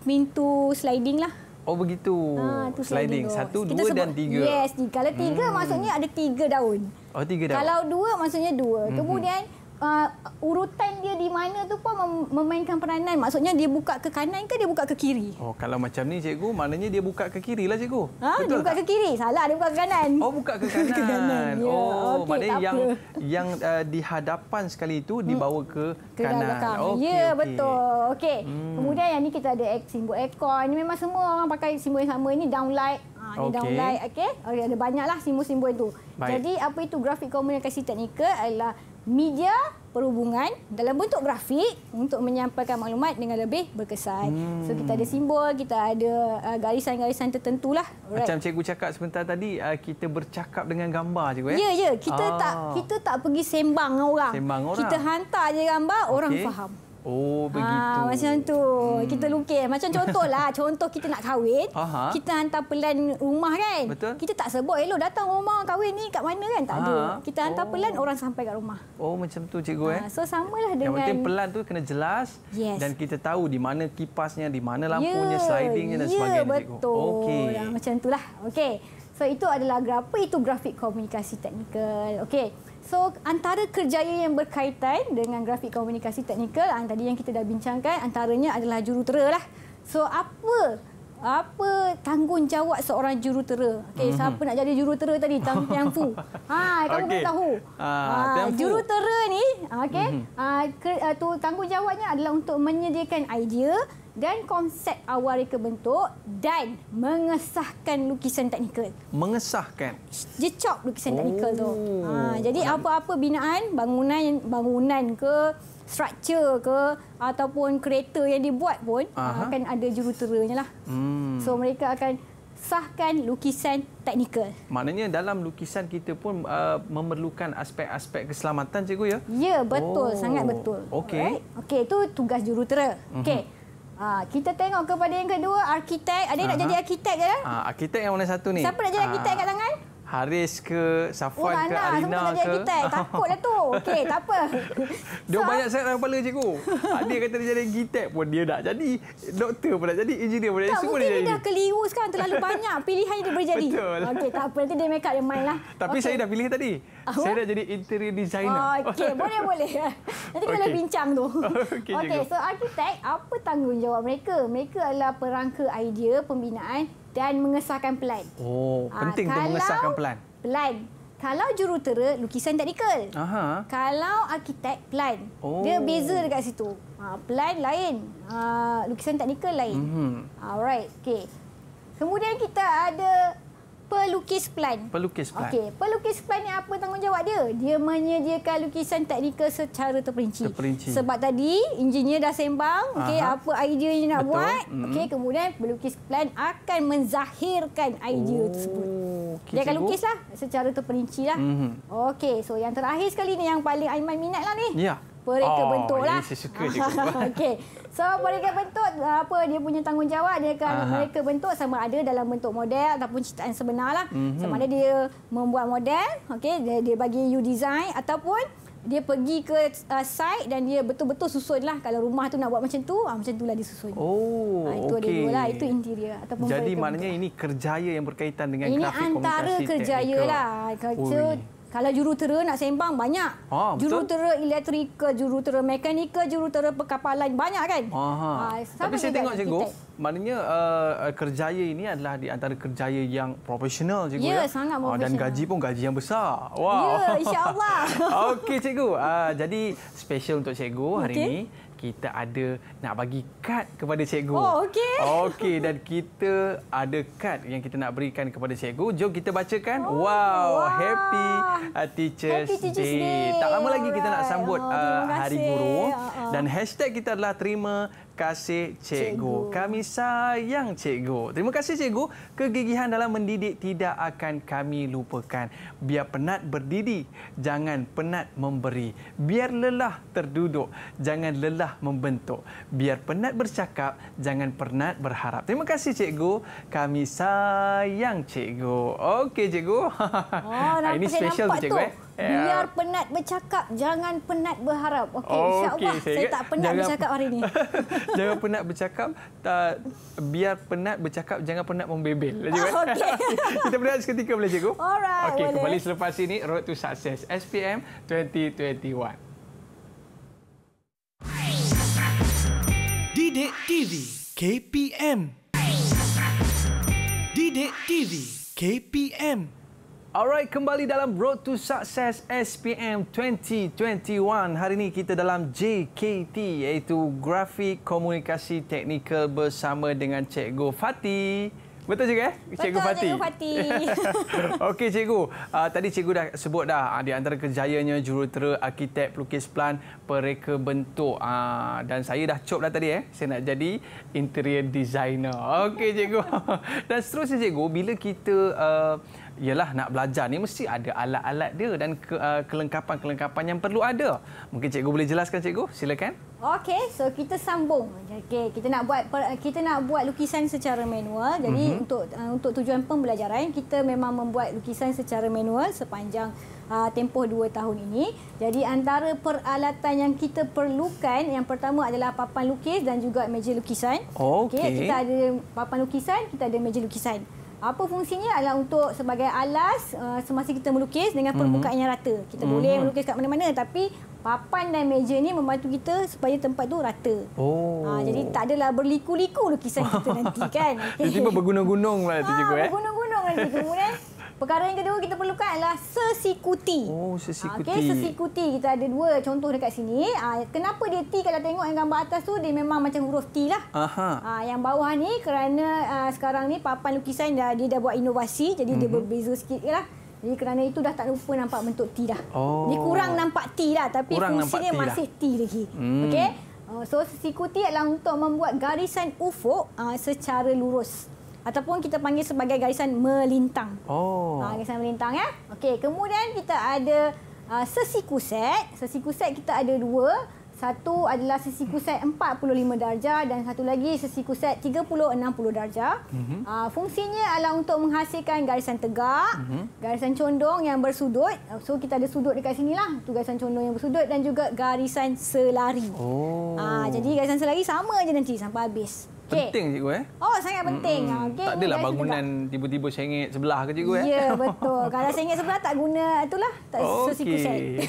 pintu sliding lah.
Oh begitu. Sliding. 1, 2 dan 3.
Yes, kalau 3 maksudnya ada 3 daun.
Oh 3 daun.
Kalau 2 maksudnya 2. Kemudian urutan dia di mana tu pun memainkan peranan. Maksudnya dia buka ke kanan ke dia buka ke kiri.
Oh, kalau macam ni cikgu, maknanya dia buka ke kiri lah cikgu.
Betul dia buka ke kiri. Salah, dia buka ke kanan.
Oh, buka ke kanan.
Ke kanan. Ya.
Oh,
okay,
maknanya yang di hadapan sekali itu dibawa ke kanan.
Okay, ya, betul. Okey. Kemudian yang ni kita ada simbol aircon. Ini memang semua orang pakai simbol yang sama. Ini downlight. Ini downlight. Okey. Ada banyaklah simbol-simbol itu.
Baik.
Jadi apa itu grafik komunikasi teknikal adalah media perhubungan dalam bentuk grafik untuk menyampaikan maklumat dengan lebih berkesan. So kita ada simbol, kita ada garisan-garisan tertentulah.
Macam cikgu cakap sebentar tadi, kita bercakap dengan gambar cikgu
ya. Ya, kita tak pergi sembang dengan orang. Kita hantar je gambar, orang faham.
Oh, begitu.
Macam tu. Kita lukis. Macam contohlah, contoh kita nak kahwin, kita hantar pelan rumah kan.
Betul.
Kita tak sebut, hello datang rumah kahwin ni kat mana kan. Tak ada. Kita hantar pelan, orang sampai kat rumah.
Oh, macam tu cikgu
So samalah dengan...
Yang penting pelan tu kena jelas.
Yes.
Dan kita tahu di mana kipasnya, di mana lampunya, slidingnya dan sebagainya cikgu.
Betul. Okay. Macam itulah. Okey. So itu adalah itu grafik komunikasi teknikal. Okey. So antara kerjaya yang berkaitan dengan grafik komunikasi teknikal tadi yang kita dah bincangkan antaranya adalah jurutera lah. So apa tanggungjawab seorang jurutera? Okey, siapa nak jadi jurutera tadi? Tiang Fu. Kamu boleh tahu. Jurutera ni tanggungjawabnya adalah untuk menyediakan idea dan konsep awal reka bentuk dan mengesahkan lukisan teknikal.
Mengesahkan?
Dia cop lukisan teknikal tu. Jadi apa-apa binaan, bangunan ke, struktur ke, ataupun kereta yang dibuat pun akan ada juruteranya lah. So mereka akan sahkan lukisan teknikal.
Maknanya dalam lukisan kita pun memerlukan aspek-aspek keselamatan cikgu ya?
Ya, betul. Sangat betul.
Okey.
Okey, itu tugas jurutera. Okey. Kita tengok kepada yang kedua, arkitek. Ada yang nak jadi arkitek ke?
Arkitek yang mana satu ni?
Siapa nak jadi arkitek kat tangan?
Haris ke, Safwan ke, Alina
ke? Takutlah tu. Okey, tak apa.
Dia banyak sangat dalam kepala cikgu. Dia kata dia jadi arkitek pun dia nak jadi. Doktor pun nak jadi, engineer pun nak jadi.
Mungkin dia dah keliru sekarang. Terlalu banyak pilihan yang dia boleh jadi.
Betul.
Okey, tak apa. Nanti dia make up dia main lah.
Tapi saya dah pilih tadi. Saya dah jadi interior designer.
Okey, boleh. Nanti kita dah bincang tu. Okey, so arkitek, apa tanggungjawab mereka? Mereka adalah perangka idea, pembinaan dan mengesahkan pelan.
Oh, penting tu mengesahkan pelan.
Pelan. Kalau jurutera, lukisan teknikal. Kalau arkitek, pelan. Dia beza dekat situ. Pelan lain. Lukisan teknikal lain. Alright. Okay. Kemudian kita ada pelukis plan.
Pelukis plan.
Okey, pelukis plan ni apa tanggungjawab dia? Dia menyediakan lukisan teknikal secara terperinci. Sebab tadi engineer dah sembang, okey, apa idea yang nak buat. Okey, kemudian pelukis plan akan menzahirkan idea tersebut. Dia akan lukislah secara terperinci lah. Okey, so yang terakhir sekali ni yang paling Aiman minat lah ni.
Ya.
Pereka bentuk lah.
Saya suka cikgu.
Okey. So pereka bentuk apa dia punya tanggungjawab, dia akan mereka bentuk sama ada dalam bentuk model ataupun ciptaan sebenar lah. Sama ada dia membuat model, okey, dia bagi you design ataupun dia pergi ke site dan dia betul-betul susun lah. Kalau rumah tu nak buat macam tu, macam itulah dia susun. Itu ada dua lah. Itu interior ataupun
jadi maknanya ini kerjaya yang berkaitan dengan
ini
grafik komunikasi teknikal.
Ini antara kerjaya lah. Kalau jurutera nak sembang banyak. Jurutera elektrikal, jurutera mekanikal, jurutera perkapalan banyak kan.
Tapi saya tengok cikgu, maknanya kerjaya ini adalah di antara kerjaya yang profesional cikgu ya.
Sangat profesional.
Dan gaji pun gaji yang besar. Wow.
Ya, insya-Allah.
Okey cikgu. Jadi special untuk cikgu hari ini. Kita ada nak bagi kad kepada cikgu. Okey, dan kita ada kad yang kita nak berikan kepada cikgu. Jom kita bacakan. Wow. Happy Teachers Day. Tak lama lagi kita nak sambut Hari Guru. Dan hashtag kita adalah terima kasih cikgu. Kami sayang cikgu. Terima kasih cikgu. Kegigihan dalam mendidik tidak akan kami lupakan. Biar penat berdiri, jangan penat memberi. Biar lelah terduduk, jangan lelah membentuk. Biar penat bercakap, jangan penat berharap. Terima kasih cikgu. Kami sayang cikgu. Okey cikgu. Ini special tu cikgu.
Biar penat bercakap, jangan penat berharap. Okey, insya-Allah saya tak penat bercakap hari ini.
Jangan penat bercakap, biar penat bercakap, jangan penat membebel.
Okey.
Kita berehat seketika boleh cikgu?
Alright,
okey,
boleh.
kembali selepas ini Road to Success SPM 2021.
Didik TV KPM. Didik TV KPM.
Alright, kembali dalam Road to Success SPM 2021. Hari ini kita dalam JKT, iaitu Grafik Komunikasi Teknikal bersama dengan Cikgu Fati. Betul juga Cikgu Fati?
Betul, Cikgu Fati.
Okey cikgu, tadi cikgu dah sebut dah di antara kejayaannya jurutera, arkitek, pelukis plan, pereka bentuk. Dan saya dah cop dah tadi saya nak jadi interior designer. Okey cikgu. Dan seterusnya cikgu, bila kita ialah nak belajar ni mesti ada alat-alat dia dan kelengkapan-kelengkapan yang perlu ada. Mungkin cikgu boleh jelaskan cikgu? Silakan.
Okey, so kita sambung. Okey, kita nak buat lukisan secara manual. Jadi untuk tujuan pembelajaran kita memang membuat lukisan secara manual sepanjang tempoh 2 tahun ini. Jadi antara peralatan yang kita perlukan, yang pertama adalah papan lukis dan juga meja lukisan. Okey, kita ada papan lukisan, kita ada meja lukisan. Apa fungsinya adalah untuk sebagai alas semasa kita melukis dengan permukaan yang rata. Kita boleh melukis kat mana-mana, tapi papan dan meja ni membantu kita supaya tempat tu rata. Jadi tak adalah berliku-liku lukisan kita nanti kan.
Tiba-tiba bergunung-gunung lah tu cikgu.
Bergunung-gunung nanti. Kemudian perkara yang kedua kita perlukan adalah sesikuti.
Sesikuti.
Sesikuti kita ada 2 contoh dekat sini. Kenapa dia T? Kalau tengok yang gambar atas tu dia memang macam huruf T lah. Yang bawah ni kerana sekarang ni papan lukisan dia dah buat inovasi, jadi dia berbeza sikit lah. Jadi kerana itu dah tak lupa nampak bentuk T dah. Dia kurang nampak T dah, tapi fungsinya masih T lagi. Okey. So sesikuti adalah untuk membuat garisan ufuk secara lurus. Ataupun kita panggil sebagai garisan melintang. Garisan melintang ya. Okey, kemudian kita ada sesiku set. Sesiku set kita ada 2. Satu adalah sesiku set 45 darjah dan satu lagi sesiku set 30-60 darjah. Fungsinya adalah untuk menghasilkan garisan tegak, garisan condong yang bersudut. So kita ada sudut dekat sinilah. Tu garisan condong yang bersudut dan juga garisan selari. Jadi garisan selari sama je nanti sampai habis.
Penting cikgu
sangat penting.
Tak adalah bangunan tiba-tiba sengit sebelah ke cikgu
Ya, betul. Kalau sengit sebelah tak guna itulah. Tak sesiku set.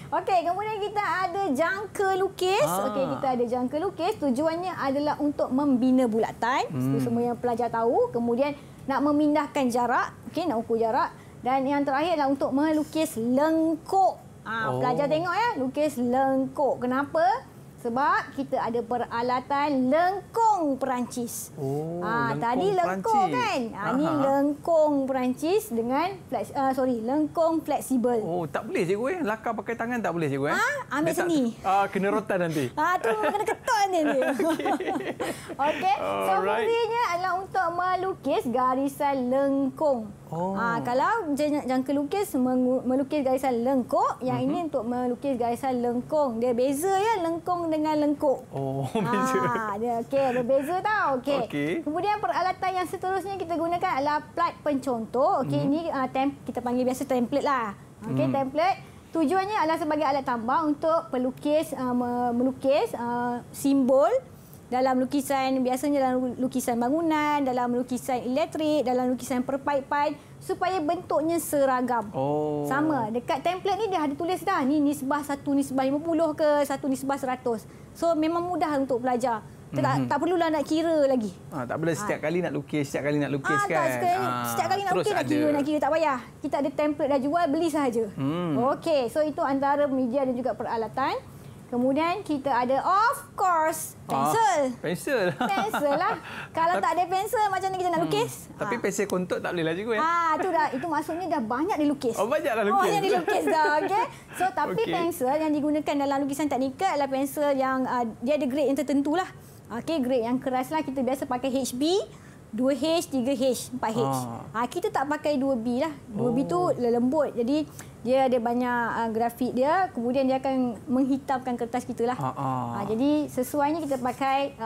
Okey, kemudian kita ada jangka lukis. Okey, kita ada jangka lukis. Tujuannya adalah untuk membina bulatan. Itu semua yang pelajar tahu. Kemudian nak memindahkan jarak. Okey, nak ukur jarak. Dan yang terakhir adalah untuk melukis lengkuk. Pelajar tengok lukis lengkuk. Kenapa? Sebab kita ada peralatan lengkung Perancis. Tadi lengkung kan? Ini lengkung Perancis dengan lengkung fleksibel.
Tak boleh cikgu lakar pakai tangan tak boleh cikgu
ambil sini.
Kena rotan nanti.
Tu kena ketat nanti. Okey. So fungsinya adalah untuk melukis garisan lengkung. Kalau jangka lukis melukis garisan lengkuk, yang ini untuk melukis garisan lengkung. Dia beza lengkung dengan lengkuk.
Beza.
Ada beza tau. Okey. Kemudian peralatan yang seterusnya kita gunakan adalah plat pencontoh. Okey, ini kita panggil biasa template lah. Okey, template. Tujuannya adalah sebagai alat tambah untuk pelukis melukis simbol dalam lukisan, biasanya dalam lukisan bangunan, dalam lukisan elektrik, dalam lukisan perpaipan supaya bentuknya seragam. Sama. Dekat template ni dia ada tulis dah. Ni nisbah 1 nisbah 50 ke 1 nisbah 100. So memang mudah untuk pelajar. Tak perlulah nak kira lagi.
Tak boleh setiap kali nak lukis kan.
Setiap kali nak lukis nak kira tak payah. Kita ada template dah jual, beli sahaja. Okey, so itu antara media dan juga peralatan. Kemudian kita ada of course pensel.
Pensel
lah. Kalau tak ada pensel macam mana kita nak lukis?
Tapi pensel kontot tak boleh lah cikgu
itu maksudnya dah banyak dilukis.
Banyaklah lukis.
Banyak dilukis dah, okey. So tapi pensel yang digunakan dalam lukisan teknikal adalah pensel yang dia ada grade yang tertentu lah. Okey, grade yang keras lah kita biasa pakai HB, 2H, 3H, 4H. Kita tak pakai 2B lah. 2B tu lembut. Jadi dia ada banyak grafik dia. Kemudian dia akan menghitamkan kertas kita lah. Jadi sesuainya kita pakai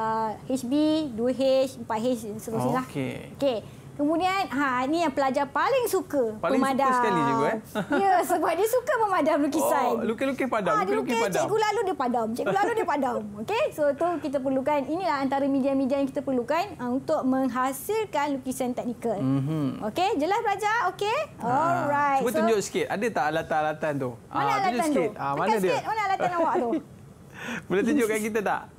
HB, 2H, 4H dan seterusnya lah. Okey. Kemudian, ni yang pelajar paling suka.
Paling
pemadam.
suka sekali cikgu
Ya, sebab dia suka memadam lukisan.
Lukis-lukis padam.
Lukis padam. Cikgu lalu dia padam. Cikgu lalu dia padam. Okey, so tu kita perlukan, inilah antara media-media yang kita perlukan untuk menghasilkan lukisan teknikal. Okey, jelas pelajar? Okey? Alright.
Cuba tunjuk sikit. Ada tak alatan-alatan tu?
Mana alatan tu?
Mana dia?
Sikit, mana alatan awak tu?
Boleh tunjukkan kita tak?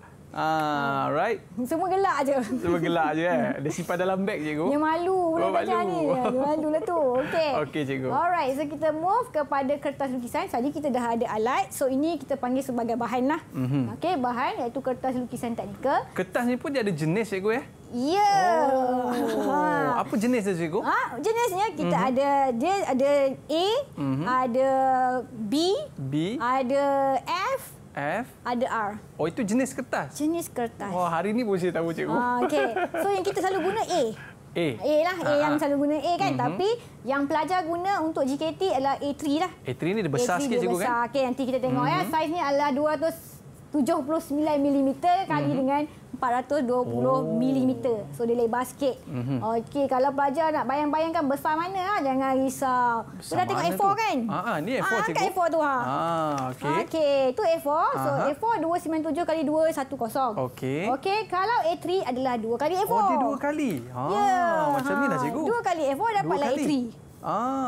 Right.
Semua gelak je.
Semua gelak je Dia simpan dalam beg cikgu.
Dia malu pula belajar ni. Malu lah tu. Okey.
Okey cikgu.
Alright, so kita move kepada kertas lukisan. Tadi kita dah ada alat. So ini kita panggil sebagai bahan lah. Okey, bahan iaitu kertas lukisan teknikal.
Kertas ni pun dia ada jenis cikgu
Ya.
Apa jenis tu cikgu?
Jenisnya kita ada A, ada B, ada F, ada R.
Oh, itu jenis kertas?
Jenis kertas.
Wah, hari ni pun saya tahu cikgu.
Okey. So yang kita selalu guna A. A lah, A yang selalu guna A kan. Tapi yang pelajar guna untuk GKT adalah A3 lah.
A3 ni dia besar sikit cikgu kan?
Okey, nanti kita tengok Saiz ni adalah 279 mm kali dengan 420 mm. So dia lebar sikit. Okey, kalau pelajar nak bayang-bayangkan besar mana jangan risau. Sudah tengok A4 kan?
Ni A4 cikgu.
Kat A4 tu
okey.
Okey, tu A4. So A4 297 kali 210.
Okey.
Okey, kalau A3 adalah 2 kali A4.
Oh, dia 2 kali. Macam ni lah cikgu.
2 kali A4 dapatlah A3.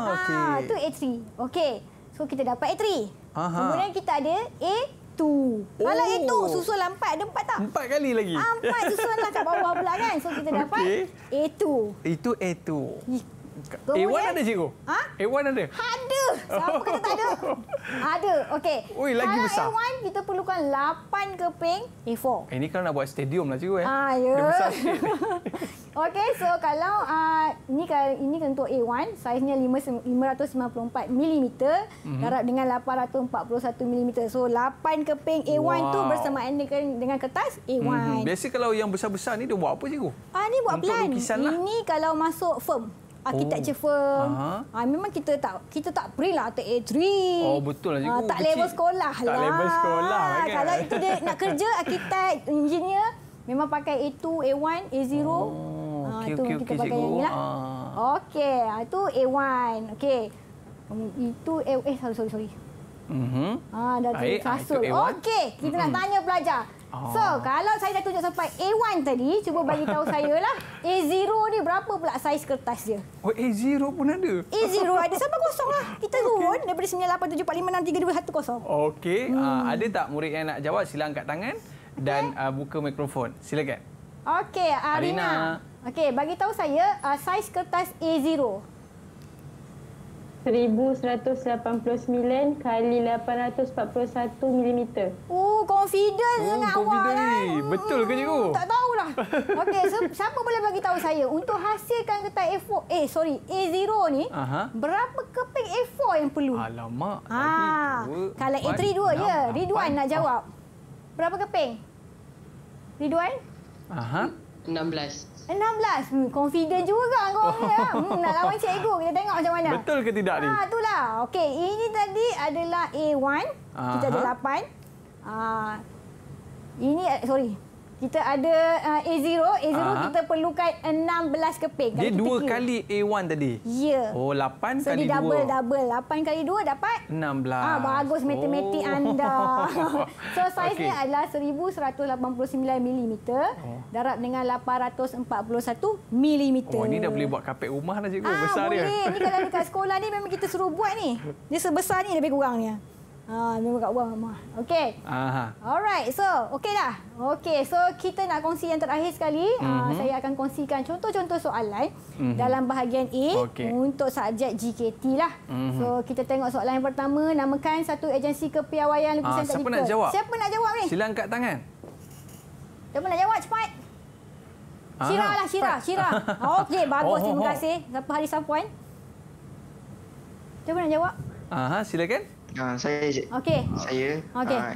Okey.
Tu A3. Okey. So kita dapat A3. Kemudian kita ada A2. Kalau A2 susun lah 4. Ada 4 tak?
4 kali lagi.
4 susun lah kat bawah pula kan. So kita dapat A2.
Itu A2.
Kemudian,
A1 ada cikgu? A1 ada?
Ada. Siapa kata tak ada? Ada. Okey.
Ui, lagi besar.
Kalau A1 kita perlukan 8 keping A4.
Ini kalau nak buat stadium lah cikgu
ya.
Dia besar sikit.
Okey, so kalau ini untuk A1, saiznya 594 mm, darab dengan 841 mm. So 8 keping A1 tu bersamaan dengan kertas A1.
Biasa kalau yang besar-besar ni dia buat apa cikgu?
Ni buat
untuk
plan.
Lah.
Ini kalau masuk firm. Architecture firm. Memang kita tak print lah A3.
Oh, betul lah cikgu.
Tak level sekolah lah.
Tak level sekolah kan.
Kalau itu dia nak kerja arkitek, engineer, memang pakai A2, A1, A0. Itu kita pakai yang ni lah. Okey, itu A1. Okey. Itu sorry. Dari Rasul. Okey, kita nak tanya pelajar. So, kalau saya dah tunjuk sampai A1 tadi, cuba bagi tahu saya lah. A0 ni berapa pula saiz kertas dia?
Oh, A0 pun ada?
A0 ada. Sampai kosong lah. Kita turun daripada 9875632110.
Okey. Ada tak murid yang nak jawab? Sila angkat tangan dan buka mikrofon. Silakan.
Okey, Arina. Okey, bagi tahu saya saiz kertas A0.
1189 kali 841 mm.
Confident sangat awak lah.
Betul ke cikgu?
Tak tahulah. Okey, so siapa boleh bagi tahu saya untuk hasilkan kertas A0 ni, berapa keping A4 yang perlu?
Alamak.
Kalau A3 2 je. Ridwan nak jawab. Berapa keping? Ridwan?
16.
Confident juga kau ni. Nak lawan cikgu. Kita tengok macam mana.
Betul ke tidak ni?
Itulah. Okey, ini tadi adalah A1. Kita ada 8. Ini kita ada A0. A0 kita perlukan 16 keping.
Dia 2 kali A1 tadi?
Ya.
Oh, 8
so,
kali 2.
So, dia double. 8 kali 2 dapat?
16.
Bagus matematik anda. So, saiznya adalah 1189 mm darab dengan 841 mm.
Oh, ni dah boleh buat kapet rumah dah cikgu. Besar
boleh.
dia.
Ni kalau dekat sekolah ni memang kita suruh buat ni. Dia sebesar ni lebih kurangnya. Memang kat bawah rumah. Okey. Alright. So, okey dah. Okey. So, kita nak kongsi yang terakhir sekali. Saya akan kongsikan contoh-contoh soalan dalam bahagian A untuk subjek GKT lah. So, kita tengok soalan yang pertama. Namakan satu agensi kepiawaian lukisan teknikal.
Siapa nak jawab?
Siapa nak jawab ni?
Sila angkat tangan.
Siapa nak jawab? Cepat. Syirah lah. Syirah. Okey. Bagus. Terima kasih. Siapa Hari Sapuan? Siapa nak jawab?
Silakan.
Saya
Okey.
Saya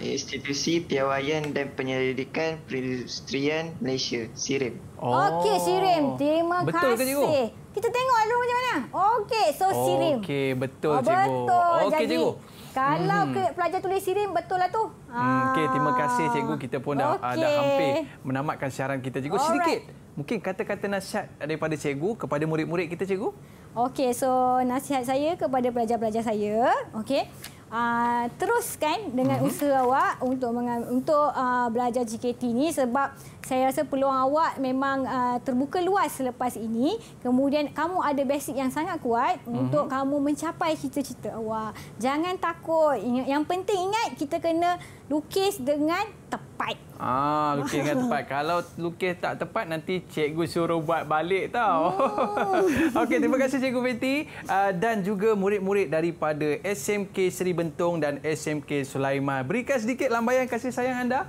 Institusi Piawaian dan Penyelidikan Perindustrian Malaysia, SIRIM.
Okey, SIRIM. Terima
betul
kasih.
Ke, cikgu?
Kita tengok dulu macam mana. Okey, so SIRIM.
Okey, betul cikgu.
Betul.
Okey cikgu.
Kalau pelajar tulis sirim, betul lah tu.
Okey, terima kasih cikgu. Kita pun dah hampir menamatkan siaran kita. Cikgu, sedikit mungkin kata-kata nasihat daripada cikgu kepada murid-murid kita, cikgu.
Okey, so nasihat saya kepada pelajar-pelajar saya, okey. Teruskan dengan usaha awak untuk belajar JKT ni, sebab saya rasa peluang awak memang terbuka luas selepas ini. Kemudian kamu ada basic yang sangat kuat untuk kamu mencapai cita-cita awak. Jangan takut. Yang penting ingat, kita kena lukis dengan tepat.
Lukis dengan tepat. Kalau lukis tak tepat, nanti cikgu suruh buat balik tau. Okey, terima kasih Cikgu Betty dan juga murid-murid daripada SMK Seri Bentong dan SMK Sulaiman. Berikan sedikit lambaian kasih sayang anda.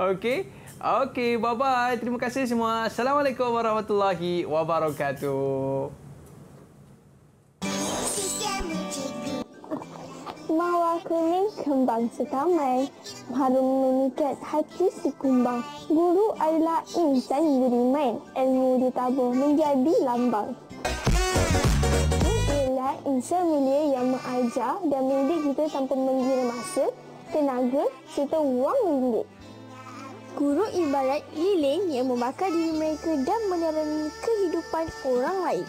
Okey. Okey, bye-bye. Terima kasih semua. Assalamualaikum warahmatullahi wabarakatuh.
Mawar kering kembang setamai, harum memikat hati si kumbang. Guru adalah insan beriman, ilmu ditabur menjadi lambang. Ialah insan mulia yang mengajar dan mendidik kita tanpa mengira masa, tenaga serta wang ringgit. Guru ibarat lilin yang membakar diri mereka dan menerangi kehidupan orang lain.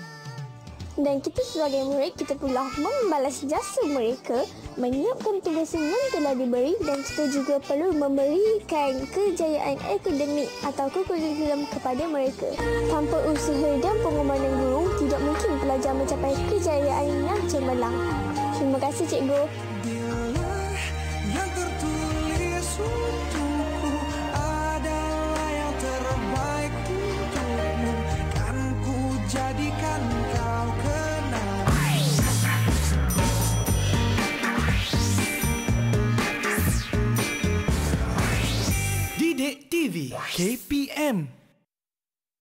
Dan kita sebagai murid, kita pula membalas jasa mereka, menyiapkan tugas yang telah diberi, dan kita juga perlu memberikan kejayaan akademik atau kurikulum kepada mereka. Tanpa usaha dan pengorbanan guru, tidak mungkin pelajar mencapai kejayaan yang cemerlang. Terima kasih, Cikgu.
Didik TV KPM